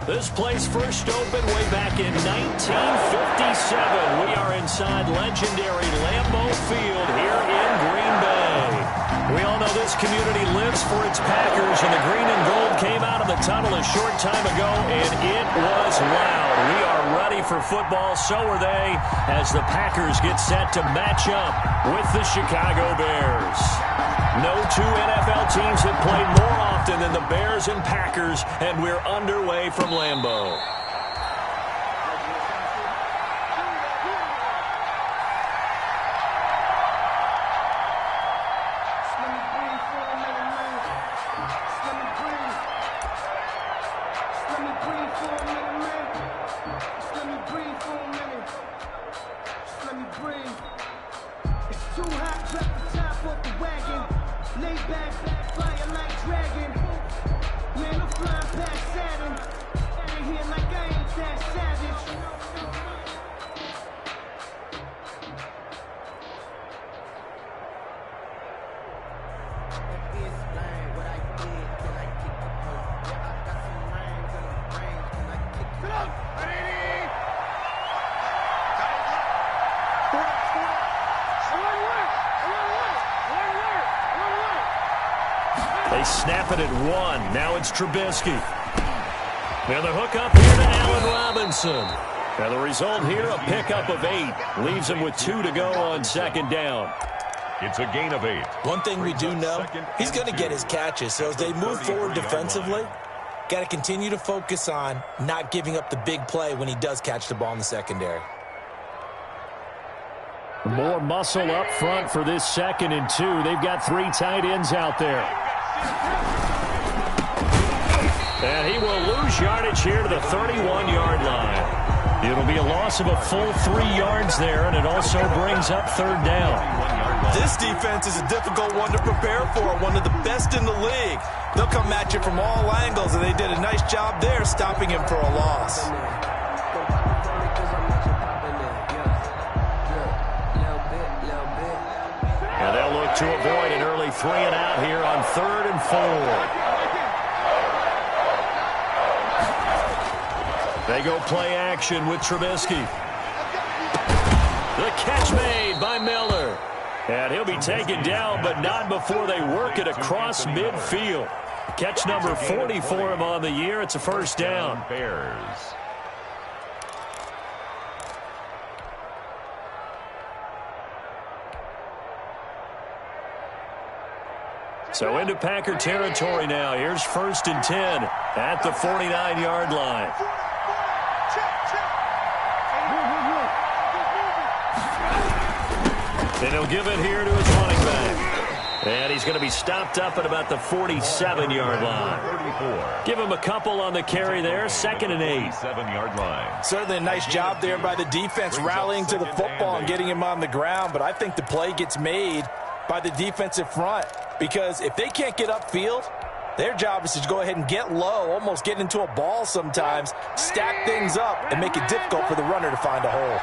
This place first opened way back in 1957. We are inside legendary Lambeau Field here in Green Bay. We all know this community lives for its Packers, and the green and gold came out of the tunnel a short time ago, and it was loud. We are ready for football, so are they, as the Packers get set to match up with the Chicago Bears. No two NFL teams have played more often than the Bears and Packers, and we're underway from Lambeau. They snap it at one. Now it's Trubisky. Now the hook up here to Allen Robinson. Now the result here, a pickup of 8. Leaves him with 2 to go on second down. It's a gain of 8. One thing we do know, he's going to get his catches. So as they move forward defensively, got to continue to focus on not giving up the big play when he does catch the ball in the secondary. More muscle up front for this 2nd and 2. They've got 3 tight ends out there. And he will lose yardage here to the 31-yard line. It'll be a loss of a full 3 yards there, and it also brings up 3rd down. This defense is a difficult one to prepare for, one of the best in the league. They'll come at you from all angles, and they did a nice job there stopping him for a loss. And they'll look to avoid an early 3 and out here on 3rd and 4. They go play action with Trubisky. The catch made by Miller. And he'll be taken down, but not before they work it across midfield. Catch number 40 for him on the year. It's a 1st down. Bears. So into Packer territory now. Here's 1st and 10 at the 49-yard line. And he'll give it here to his running back. And he's going to be stopped up at about the 47-yard line. Give him a couple on the carry there. 2nd and 8. 7-yard line. Certainly a nice job there by the defense rallying to the football and getting him on the ground. But I think the play gets made by the defensive front, because if they can't get upfield, their job is to go ahead and get low, almost get into a ball sometimes, stack things up, and make it difficult for the runner to find a hole.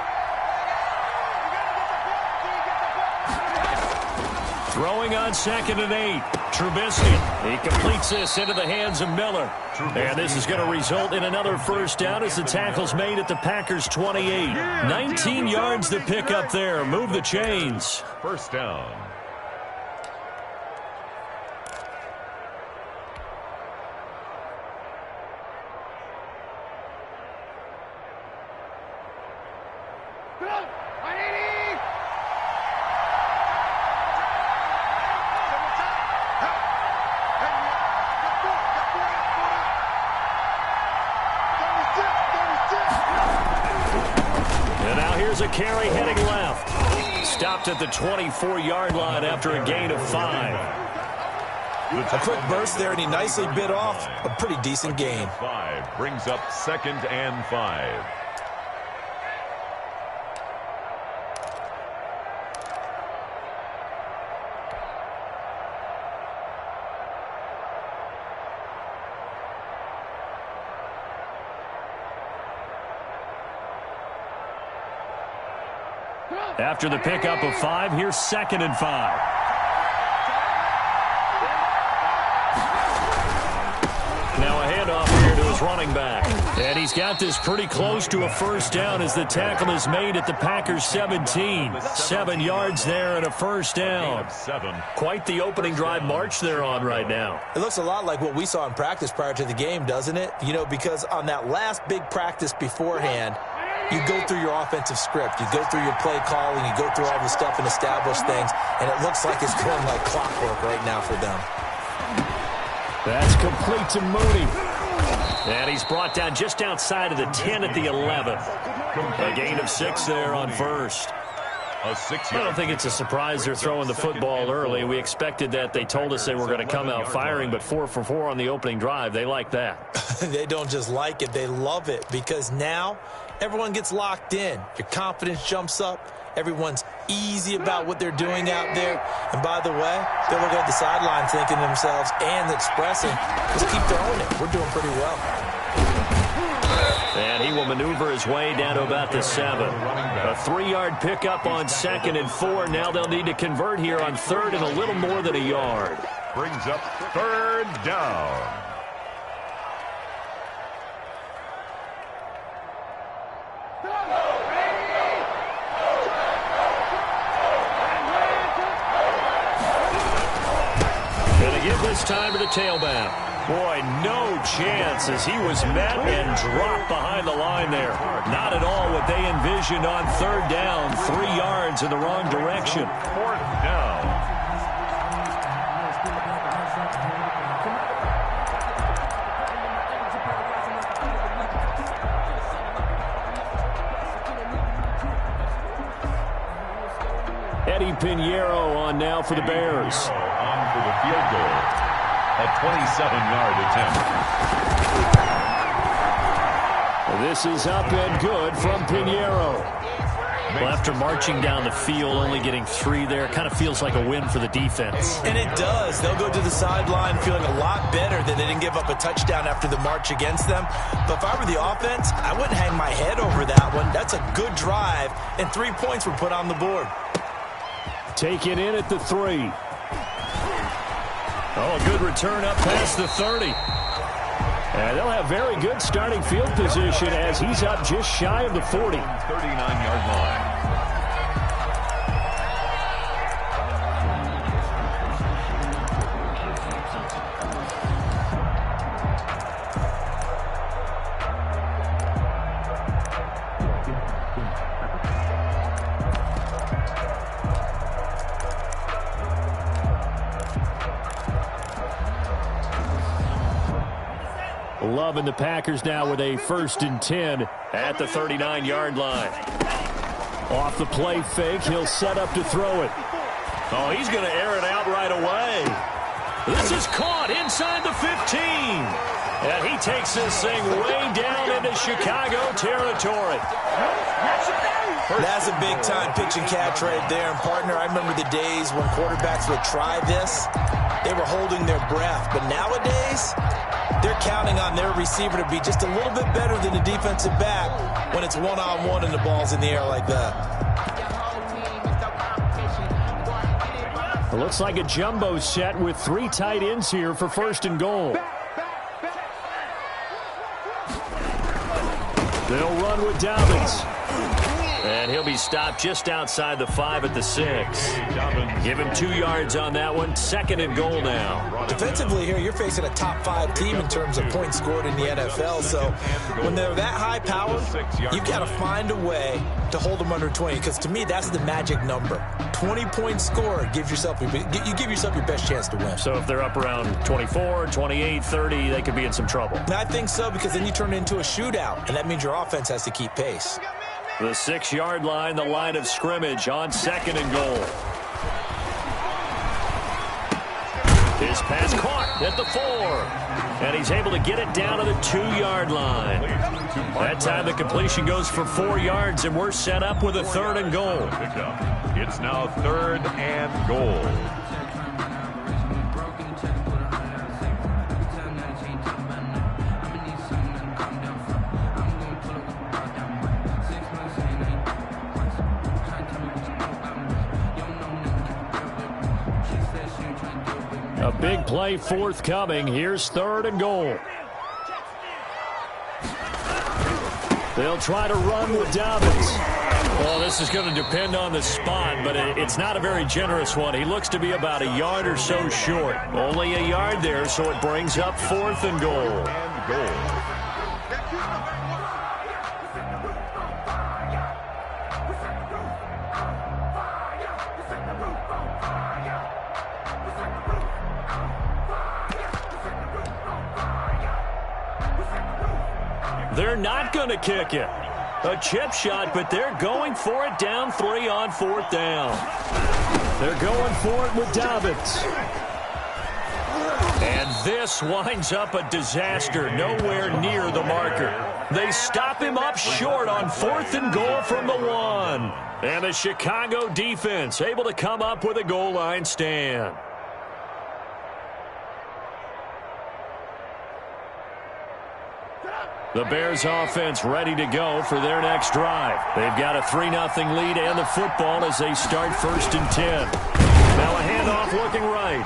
Throwing on 2nd and 8. Trubisky. He completes this into the hands of Miller. And this is going to result in another 1st down as the tackle's made at the Packers' 28. 19 yards to pick up there. Move the chains. 1st down. A carry heading left. Stopped at the 24-yard line after a gain of 5. A quick burst there, and he nicely bit off a pretty decent gain. 5 brings up 2nd and 5. After the pickup of 5, here's 2nd and 5. Now a handoff here to his running back. And he's got this pretty close to a first down as the tackle is made at the Packers 17. 7 yards there and a first down. Quite the opening drive march they're on right now. It looks a lot like what we saw in practice prior to the game, doesn't it? You know, because on that last big practice beforehand, you go through your offensive script. You go through your play calling. You go through all the stuff and establish things. And it looks like it's going like clockwork right now for them. That's complete to Mooney. And he's brought down just outside of the 10 at the 11. A gain of 6 there on first. I don't think it's a surprise they're throwing the football early. We expected that. They told us they were going to come out firing, but 4 for 4 on the opening drive. They like that. They don't just like it. They love it because now everyone gets locked in. Your confidence jumps up. Everyone's easy about what they're doing out there. And by the way, they're looking at the sideline thinking to themselves and expressing, just keep throwing it. We're doing pretty well. And he will maneuver his way down to about the 7. A 3-yard pickup on 2nd and 4. Now they'll need to convert here on 3rd and a little more than a yard. Brings up 3rd down. Give this time to the tailback. Boy, no chance as he was met and dropped behind the line there. Not at all what they envisioned on 3rd down. 3 yards in the wrong direction. 4th down. Eddie Pinheiro on now for the Bears. On for the field goal. A 27-yard attempt. This is up and good from Pinheiro. Well, after marching down the field, only getting 3 there, kind of feels like a win for the defense. And it does. They'll go to the sideline feeling a lot better that they didn't give up a touchdown after the march against them. But if I were the offense, I wouldn't hang my head over that one. That's a good drive, and 3 points were put on the board. Take it in at the 3. Oh, a good return up past the 30. And they'll have very good starting field position as he's up just shy of the 40. 39-yard line. Loving the Packers now with a 1st and 10 at the 39-yard line. Off the play fake, he'll set up to throw it. Oh, he's going to air it out right away. This is caught inside the 15. And he takes this thing way down into Chicago territory. That's a big-time pitch and catch right there. And, partner, I remember the days when quarterbacks would try this. They were holding their breath. But nowadays, they're counting on their receiver to be just a little bit better than the defensive back when it's one-on-one and the ball's in the air like that. It looks like a jumbo set with 3 tight ends here for 1st and goal. They'll run with Dobbins. And he'll be stopped just outside the 5 at the 6. Give him 2 yards on that one. 2nd and goal now. Defensively here, you're facing a top 5 team in terms of points scored in the NFL. So when they're that high powered, you've got to find a way to hold them under 20. Because to me, that's the magic number. 20 points scored gives yourself, you give yourself your best chance to win. So if they're up around 24, 28, 30, they could be in some trouble. And I think so, because then you turn it into a shootout. And that means your offense has to keep pace. The 6-yard line, the line of scrimmage on 2nd and goal. His pass caught at the 4. And he's able to get it down to the 2-yard line. That time the completion goes for 4 yards, and we're set up with a 3rd and goal. It's now 3rd and goal. A big play forthcoming. Here's 3rd and goal. They'll try to run with Dobbins. Well, this is going to depend on the spot, but it's not a very generous one. He looks to be about a yard or so short. Only a yard there, so it brings up 4th and goal. They're not going to kick it. A chip shot, but they're going for it down 3 on 4th down. They're going for it with Dobbins. And this winds up a disaster nowhere near the marker. They stop him up short on 4th and goal from the 1. And the Chicago defense able to come up with a goal line stand. The Bears offense ready to go for their next drive. They've got a 3-0 lead and the football as they start 1st and 10. Now a handoff looking right.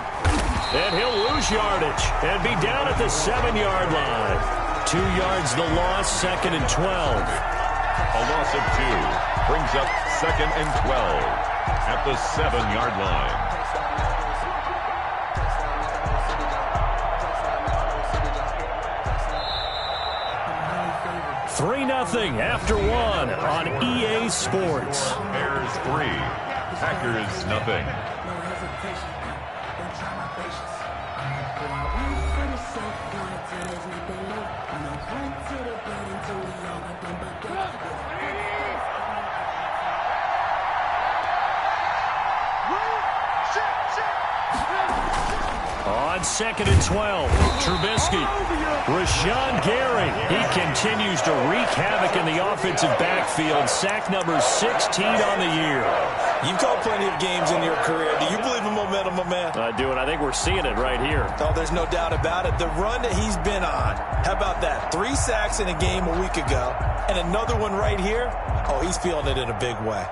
And he'll lose yardage and be down at the 7-yard line. 2 yards the loss, 2nd and 12. A loss of 2 brings up 2nd and 12 at the 7-yard line. 3-0 after 1 on EA Sports. Bears 3, Packers nothing. On 2nd and 12, Trubisky. Rashawn Gary, he continues to wreak havoc in the offensive backfield. Sack number 16 on the year. You've called plenty of games in your career. Do you believe in momentum, my man? I do, and I think we're seeing it right here. Oh, there's no doubt about it. The run that he's been on, how about that? 3 sacks in a game a week ago, and another one right here. Oh, he's feeling it in a big way.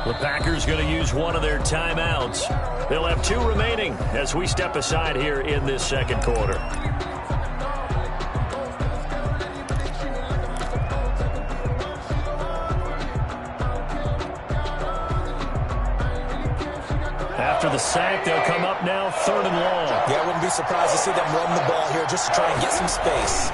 The Packers going to use one of their timeouts. They'll have 2 remaining as we step aside here in this 2nd quarter. After the sack, they'll come up now 3rd and long. Yeah, I wouldn't be surprised to see them run the ball here just to try and get some space.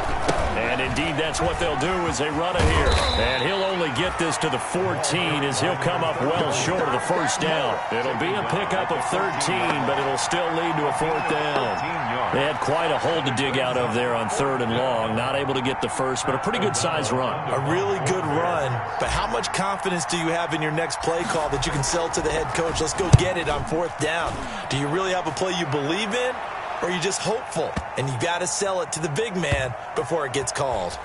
And indeed, that's what they'll do as they run it here. And he'll only get this to the 14 as he'll come up well short of the 1st down. It'll be a pickup of 13, but it'll still lead to a 4th down. They had quite a hole to dig out of there on 3rd and long. Not able to get the first, but a pretty good-sized run. A really good run, but how much confidence do you have in your next play call that you can sell to the head coach? Let's go get it on 4th down. Do you really have a play you believe in? Or are you just hopeful, and you got to sell it to the big man before it gets called?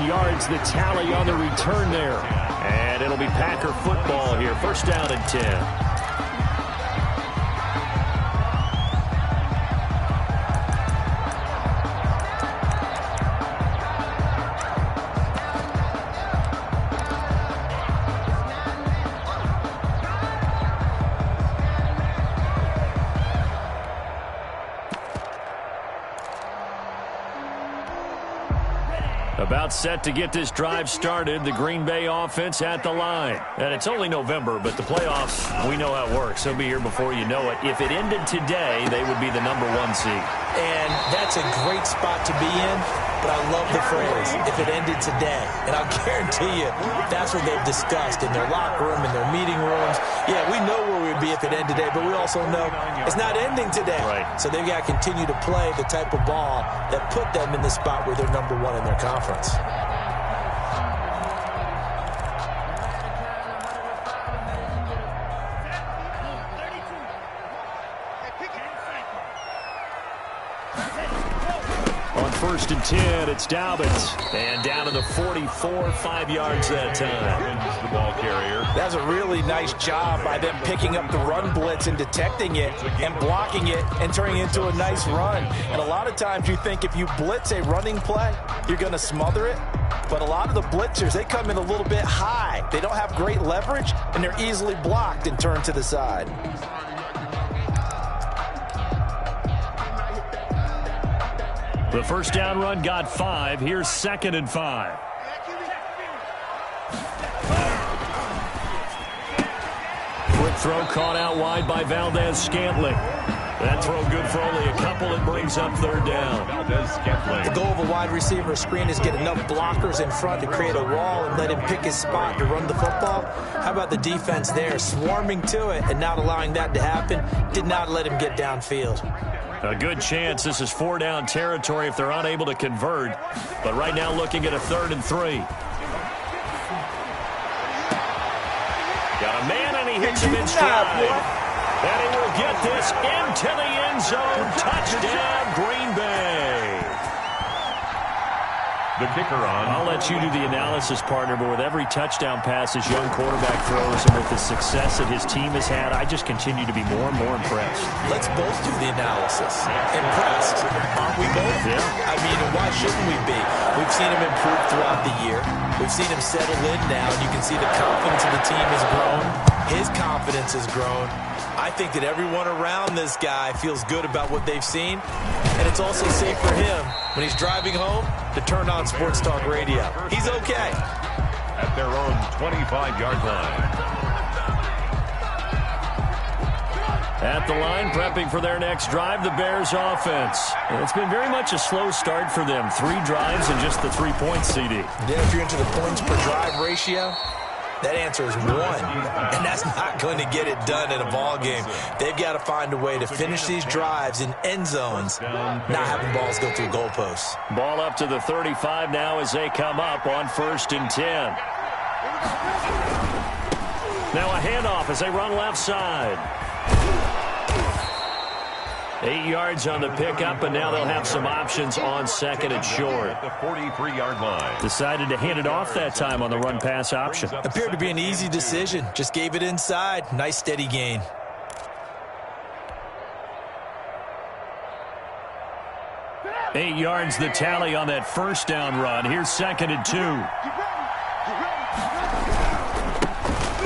Yards the tally on the return there. And it'll be Packer football here. 1st down and 10. About set to get this drive started. The Green Bay offense at the line. And it's only November, but the playoffs, we know how it works. They'll be here before you know it. If it ended today, they would be the number 1 seed. And that's a great spot to be in, but I love the phrase, if it ended today. And I'll guarantee you, that's what they've discussed in their locker room, in their meeting rooms. Yeah, we know where we'd be if it ended today, but we also know it's not ending today. Right. So they've got to continue to play the type of ball that put them in the spot where they're number 1 in their conference. first and 10. It's Dobbins. And down to the 44, 5 yards that time. The ball carrier. That's a really nice job by them picking up the run blitz and detecting it and blocking it and turning it into a nice run. And a lot of times you think if you blitz a running play, you're going to smother it. But a lot of the blitzers, they come in a little bit high. They don't have great leverage, and they're easily blocked and turned to the side. The first down run got 5. Here's 2nd and 5. Quick throw caught out wide by Valdez-Scantling. That throw good for only a couple. It brings up 3rd down. Valdez-Scantling. The goal of a wide receiver screen is get enough blockers in front to create a wall and let him pick his spot to run the football. How about the defense there, swarming to it and not allowing that to happen? Did not let him get downfield. A good chance this is 4-down territory if they're unable to convert. But right now looking at a 3rd and 3. Got a man and he hits him in stride. And he will get this into the end zone. Touchdown, Green Bay. The kicker on. I'll let you do the analysis, partner, but with every touchdown pass this young quarterback throws and with the success that his team has had, I just continue to be more and more impressed. Let's both do the analysis. Impressed, aren't we both? Yeah. I mean, why shouldn't we be? We've seen him improve throughout the year. We've seen him settle in now, and you can see the confidence of the team has grown. His confidence has grown. I think that everyone around this guy feels good about what they've seen, and it's also safe for him when he's driving home to turn on Sports Talk Radio. He's okay. At their own 25-yard line. At the line, prepping for their next drive, the Bears offense. And it's been very much a slow start for them. 3 drives and just the 3 points, CD. Yeah, if you're into the points per drive ratio, that answer is 1, and that's not going to get it done in a ball game. They've got to find a way to finish these drives in end zones, not having balls go through goalposts. Ball up to the 35 now as they come up on 1st and 10. Now a handoff as they run left side. 8 yards on the pickup, and now they'll have some options on 2nd and short. At the 43-yard line. Decided to hand it off that time on the run-pass option. Appeared to be an easy decision. Just gave it inside. Nice steady gain. Eight yards the tally on that first down run. Here's 2nd and 2.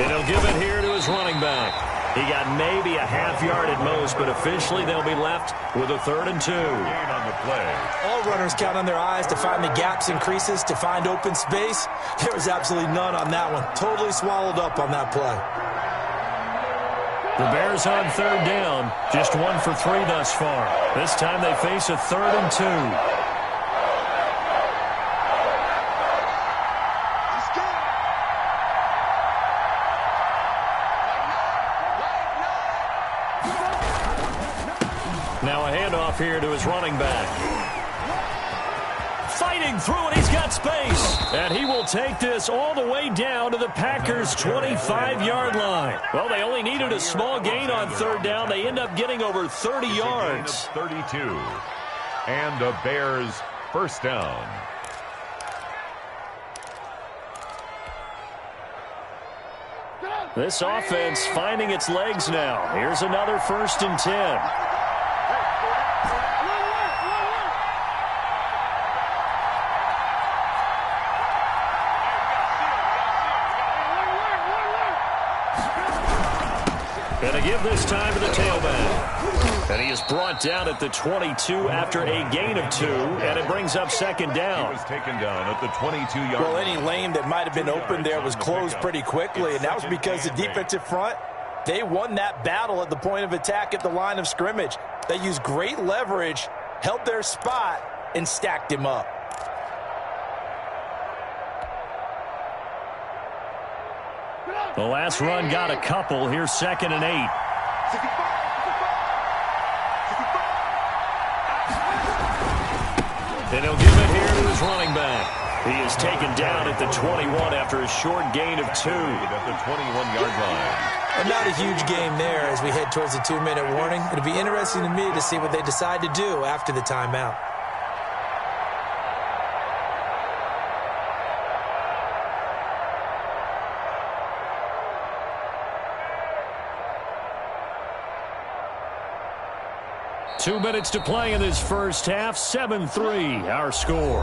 And he'll give it here to his running back. He got maybe a half yard at most, but officially they'll be left with a 3rd and 2. On the play. All runners count on their eyes to find the gaps and creases, to find open space. There was absolutely none on that one. Totally swallowed up on that play. The Bears on 3rd down, just 1 for 3 thus far. This time they face a 3rd and 2. Now a handoff here to his running back. Fighting through it, he's got space. And he will take this all the way down to the Packers' 25-yard line. Well, they only needed a small gain on 3rd down. They end up getting over 30 yards. 32. And the Bears' first down. This offense finding its legs now. Here's another 1st and 10. And a give this time to the tailback. And he is brought down at the 22 after a gain of 2, and it brings up 2nd down. He was taken down at the 22-yard line. Well, any lane that might have been open there was closed pretty quickly, and that was because the defensive front, they won that battle at the point of attack at the line of scrimmage. They used great leverage, held their spot, and stacked him up. The last run got a couple. Here's 2nd and 8. And he'll give it here to his running back. He is taken down at the 21 after a short gain of 2. At the 21-yard line. And not a huge game there as we head towards the 2-minute warning. It'll be interesting to me to see what they decide to do after the timeout. 2 minutes to play in this first half. 7-3, our score.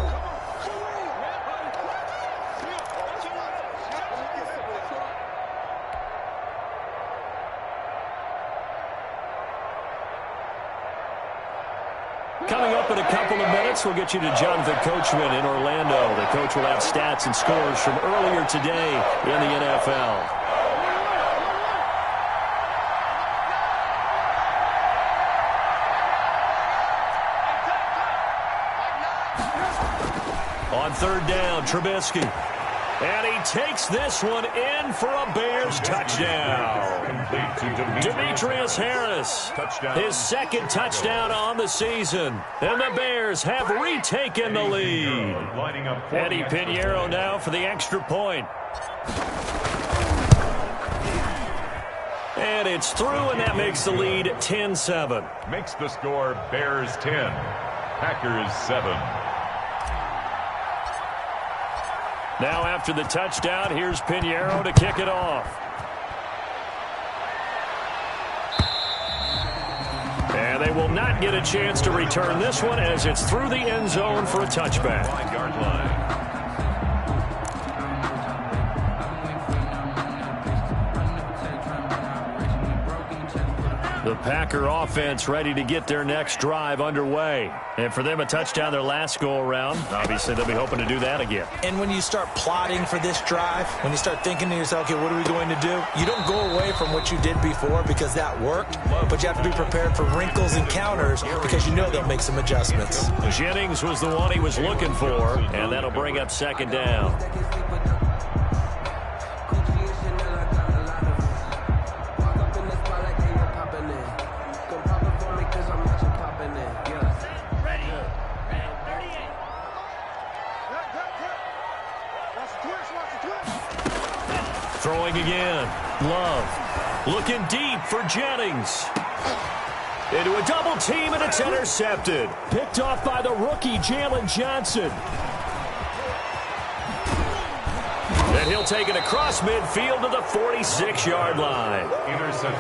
Coming up in a couple of minutes, we'll get you to Jonathan Coachman in Orlando. The coach will have stats and scores from earlier today in the NFL. On third down, Trubisky. And he takes this one in for a Bears touchdown. Demetrius Harris, his second touchdown on the season. And the Bears have retaken the lead. Eddie Pinheiro now for the extra point. And it's through, and that makes the lead 10-7. Makes the score Bears 10, Packers 7. Now after the touchdown, here's Pinheiro to kick it off. And they will not get a chance to return this one as it's through the end zone for a touchback. 5-yard line. The Packer offense ready to get their next drive underway. And for them, a touchdown their last go-around. Obviously, they'll be hoping to do that again. And when you start plotting for this drive, when you start thinking to yourself, okay, what are we going to do? You don't go away from what you did before because that worked, but you have to be prepared for wrinkles and counters because you know they'll make some adjustments. Jennings was the one he was looking for, and that'll bring up second down. Throwing again. Love. Looking deep for Jennings. Into a double team, and it's intercepted. Picked off by the rookie, Jalen Johnson. And he'll take it across midfield to the 46-yard line.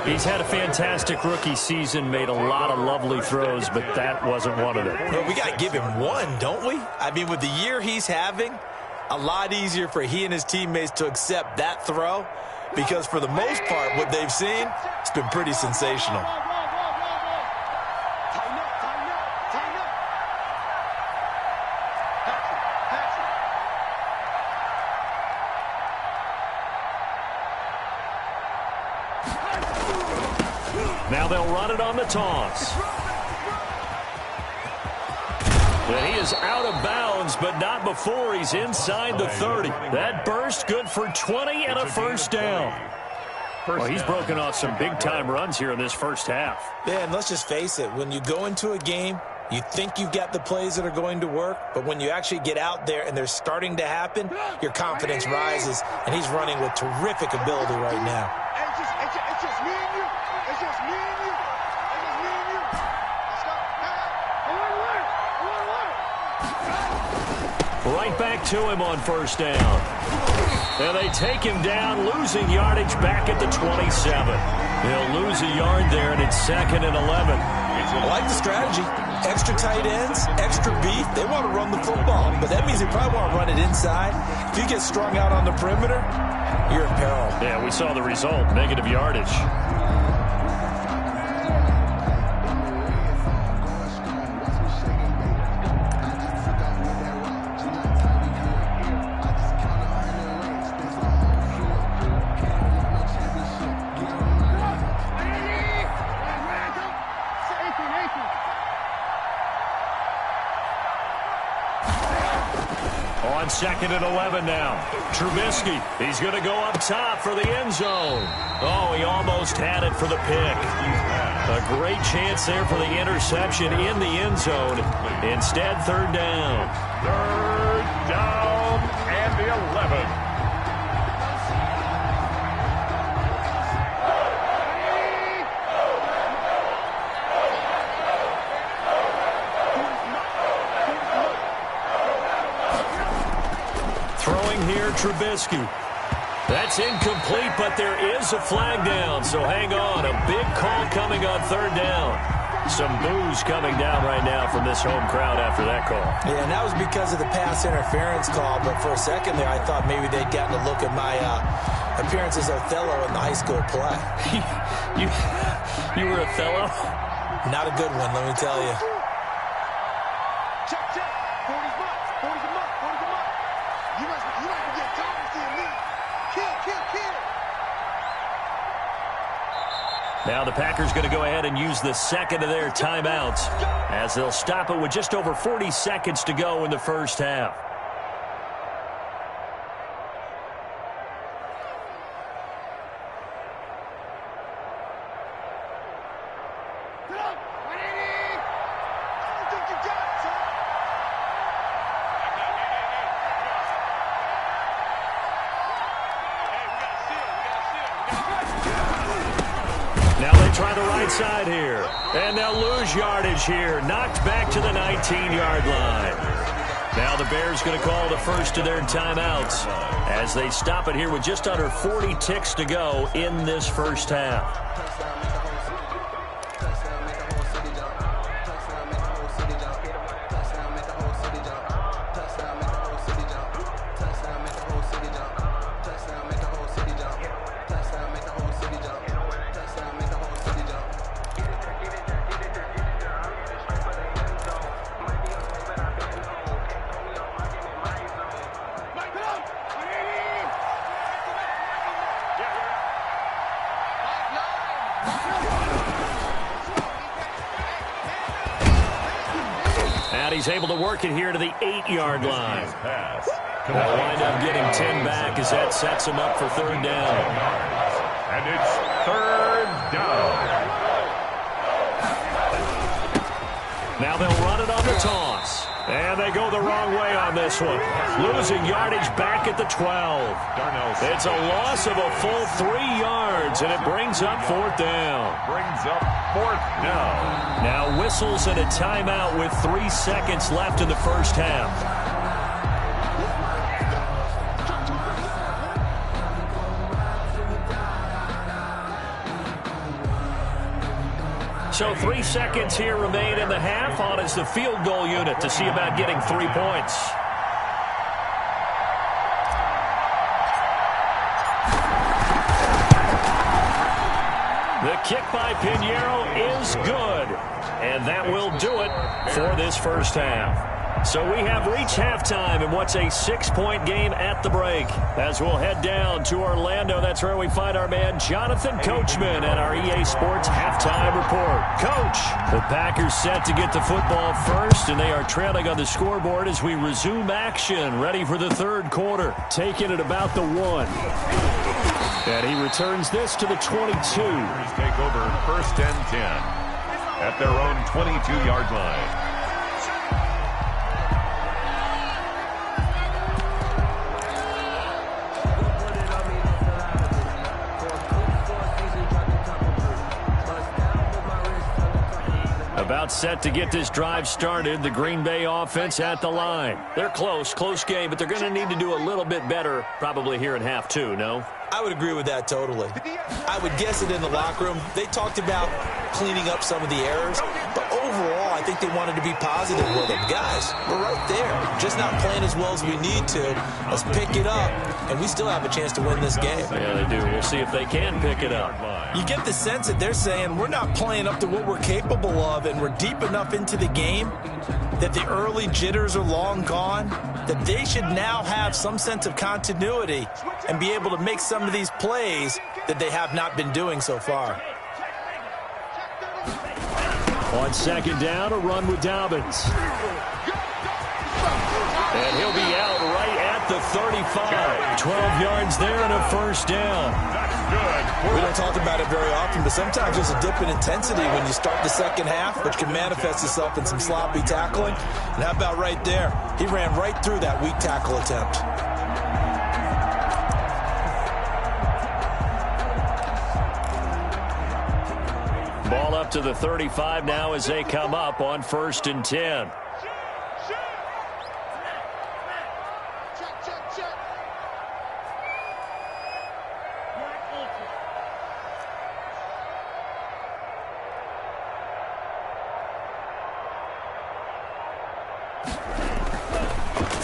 He's had a fantastic rookie season, made a lot of lovely throws, but that wasn't one of them. Well, we got to give him one, don't we? I mean, with the year he's having, a lot easier for he and his teammates to accept that throw because for the most part, what they've seen, it's been pretty sensational. Now they'll run it on the toss. And he is out of bounds, but not before he's inside the 30. That burst good for 20 and a first down. Well, he's broken off some big-time runs here in this first half. Yeah, and let's just face it. When you go into a game, you think you've got the plays that are going to work, but when you actually get out there and they're starting to happen, your confidence rises, and he's running with terrific ability right now. It's just me and you. It's just me and you. It's just me and you. Let's go. I want to learn. Right back to him on first down. And they take him down, losing yardage back at the 27. He'll lose a yard there, and it's 2nd and 11. I like the strategy. Extra tight ends, extra beef. They want to run the football, but that means they probably want to run it inside. If you get strung out on the perimeter, you're in peril. Yeah, we saw the result, negative yardage. On 2nd and 11 now. Trubisky, he's going to go up top for the end zone. Oh, he almost had it for the pick. A great chance there for the interception in the end zone. Instead, third down. Third down and the 11. Throwing here, Trubisky. That's incomplete, but there is a flag down, so hang on. A big call coming on third down. Some boos coming down right now from this home crowd after that call. Yeah, and that was because of the pass interference call. But for a second there, I thought maybe they'd gotten a look at my appearance as Othello in the high school play. You were Othello? Not a good one, let me tell you. Check, check. 40's mark. 40's a mark. 40's a mark. You must be getting tired of seeing me. Kill, kill, kill. Now the Packers going to go ahead and use the second of their timeouts as they'll stop it with just over 40 seconds to go in the first half. Try the right side here. And they'll lose yardage here. Knocked back to the 19-yard line. Now the Bears going to call the first of their timeouts as they stop it here with just under 40 ticks to go in this first half. He's able to work it here to the 8-yard line. They'll wind up getting 10 back as that sets him up for third down. And it's third down. Now they'll run it on the toss. And they go the wrong way on this one. Losing yardage back at the 12. It's a loss of a full 3 yards, and it brings up fourth down. Now whistles and a timeout with 3 seconds left in the first half. So 3 seconds here remain in the half. On is the field goal unit to see about getting 3 points. The kick by Pinheiro is good. And that will do it for this first half. So we have reached halftime in what's a 6-point game at the break. As we'll head down to Orlando, that's where we find our man Jonathan Coachman at our EA Sports Halftime Report. Coach, the Packers set to get the football first, and they are trailing on the scoreboard as we resume action, ready for the third quarter. Taking it about the 1. And he returns this to the 22. Take over first and 10 at their own 22-yard line. About set to get this drive started. The Green Bay offense at the line. They're close game, but they're going to need to do a little bit better probably here in half 2, no? I would agree with that totally. I would guess it in the locker room. They talked about cleaning up some of the errors, but overall, I think they wanted to be positive with them. Guys, we're right there. Just not playing as well as we need to. Let's pick it up, and we still have a chance to win this game. Yeah, they do. We'll see if they can pick it up. You get the sense that they're saying we're not playing up to what we're capable of, and we're deep enough into the game that the early jitters are long gone, that they should now have some sense of continuity and be able to make some of these plays that they have not been doing so far. On second down, a run with Dobbins. And he'll be out right at the 35. 12 yards there and a first down. We don't talk about it very often, but sometimes there's a dip in intensity when you start the second half, which can manifest itself in some sloppy tackling. And how about right there? He ran right through that weak tackle attempt. Ball up to the 35 now as they come up on first and 10.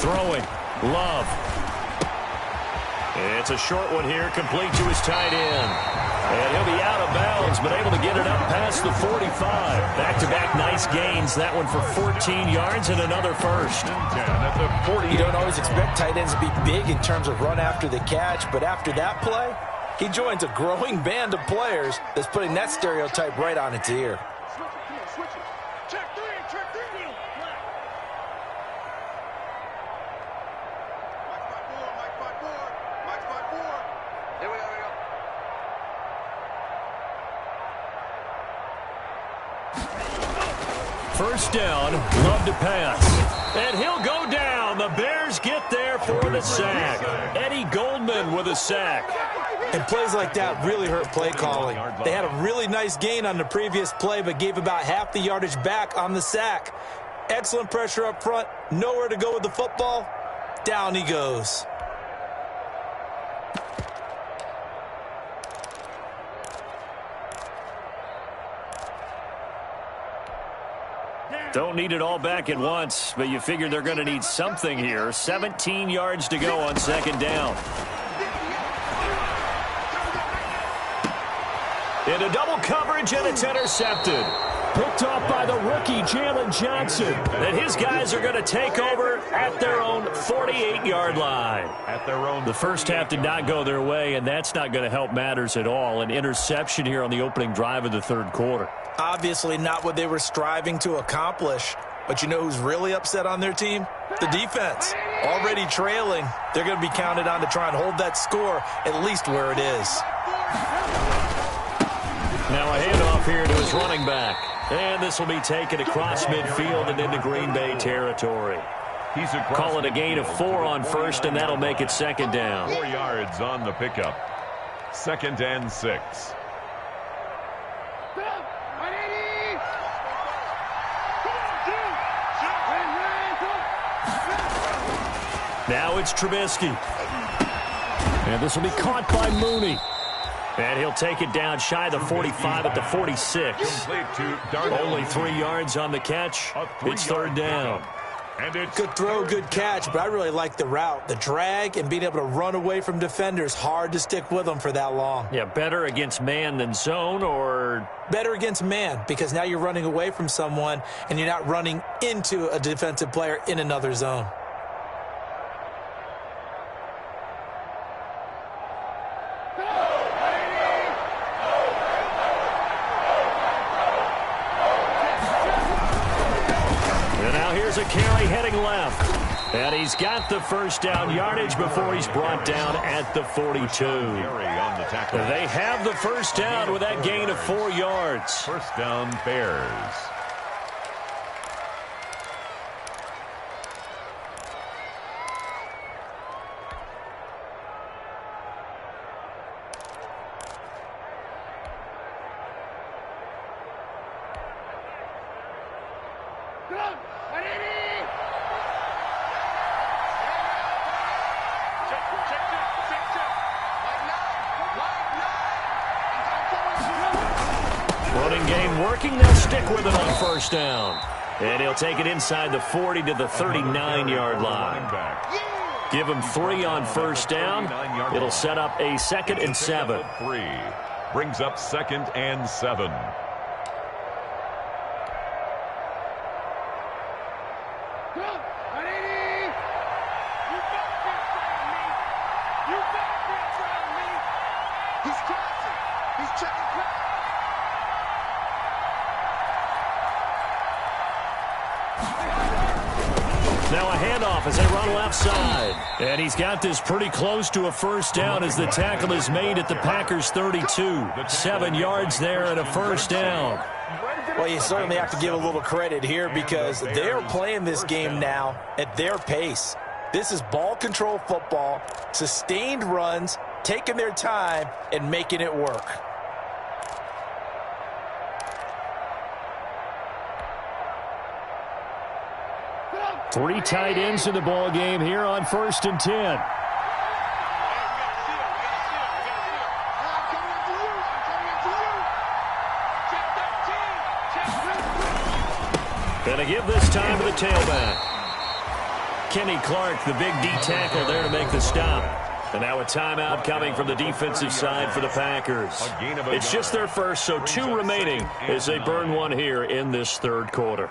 Throwing. Love. It's a short one here, complete to his tight end. And he'll be out of bounds, but able to get it up past the 45. Back-to-back nice gains. That one for 14 yards and another first. You don't always expect tight ends to be big in terms of run after the catch, but after that play, he joins a growing band of players that's putting that stereotype right on its ear. Switch it. Check three. Mike 5-4. Here we go. First down, Love to pass. And he'll go down. The Bears get there for the sack. Eddie Goldman with a sack. And plays like that really hurt play calling. They had a really nice gain on the previous play, but gave about half the yardage back on the sack. Excellent pressure up front. Nowhere to go with the football. Down he goes. Don't need it all back at once, but you figure they're going to need something here. 17 yards to go on second down. Into double coverage, and it's intercepted. Picked off by the rookie, Jalen Johnson. And his guys are going to take over at their own 48-yard line. The first half did not go their way, and that's not going to help matters at all. An interception here on the opening drive of the third quarter. Obviously not what they were striving to accomplish. But you know who's really upset on their team? The defense. Already trailing. They're going to be counted on to try and hold that score at least where it is. Now a handoff here to his running back. And this will be taken across midfield and into Green Bay territory. Call it a gain of 4 on first, and that'll make it second down. 4 yards on the pickup. 2nd and 6. Now it's Trubisky. And this will be caught by Mooney. And he'll take it down shy of the 45 at the 46. Only 3 yards on the catch. It's third down. Good throw, good catch, but I really like the route. The drag and being able to run away from defenders. Hard to stick with them for that long. Yeah, better against man than zone, or? Better against man, because now you're running away from someone and you're not running into a defensive player in another zone. A carry heading left. And he's got the first down yardage before he's brought down at the 42. They have the first down with that gain of 4 yards. First down, Bears. Running game working. They'll stick with it on first down. And he'll take it inside the 40 to the 39-yard line. Give him 3 on first down. It'll set up a 2nd and 7. 3 brings up 2nd and 7. Now a handoff as they run left side. And he's got this pretty close to a first down as the tackle is made at the Packers' 32. 7 yards there and a first down. Well, you certainly have to give a little credit here because they're playing this game now at their pace. This is ball control football, sustained runs, taking their time and making it work. Three tight ends in the ball game here on 1st and 10. Gonna give this time to the tailback. Kenny Clark, the big D tackle there to make the stop. And now a timeout coming from the defensive side for the Packers. It's just their first, so 2 remaining as they burn one here in this third quarter.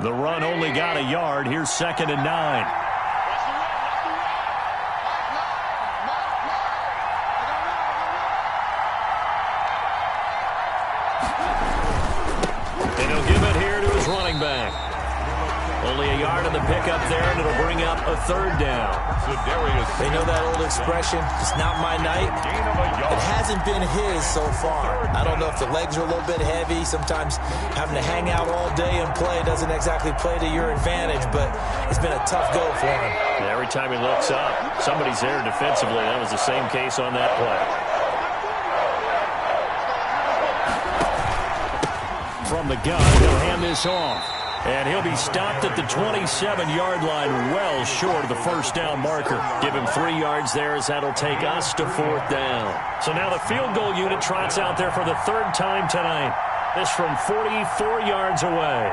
The run only got a yard. Here's 2nd and 9. And he'll give it here to his running back. Only a yard in the pickup there, and it'll bring up a 3rd down. They know that old expression, it's not my night. It hasn't been his so far. I don't know if the legs are a little bit heavy. Sometimes having to hang out all day and play doesn't exactly play to your advantage, but it's been a tough go for him. And every time he looks up, somebody's there defensively. That was the same case on that play. From the gun, he'll hand this off. And he'll be stopped at the 27-yard line, well short of the first down marker. Give him 3 yards there, as that'll take us to 4th down. So now the field goal unit trots out there for the 3rd time tonight. This from 44 yards away.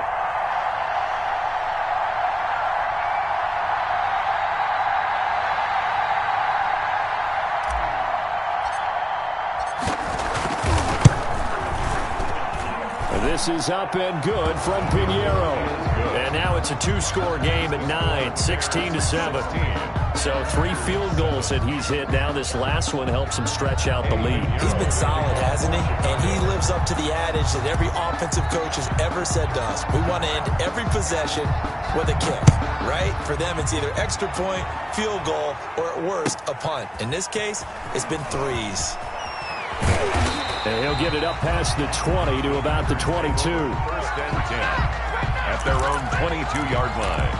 This is up and good from Pinheiro. And now it's a 2-score game at 9, 16-7. So 3 field goals that he's hit now. This last one helps him stretch out the lead. He's been solid, hasn't he? And he lives up to the adage that every offensive coach has ever said to us. We want to end every possession with a kick, right? For them, it's either extra point, field goal, or at worst, a punt. In this case, it's been 3s. And he'll get it up past the 20 to about the 22. 1st and 10 at their own 22-yard line.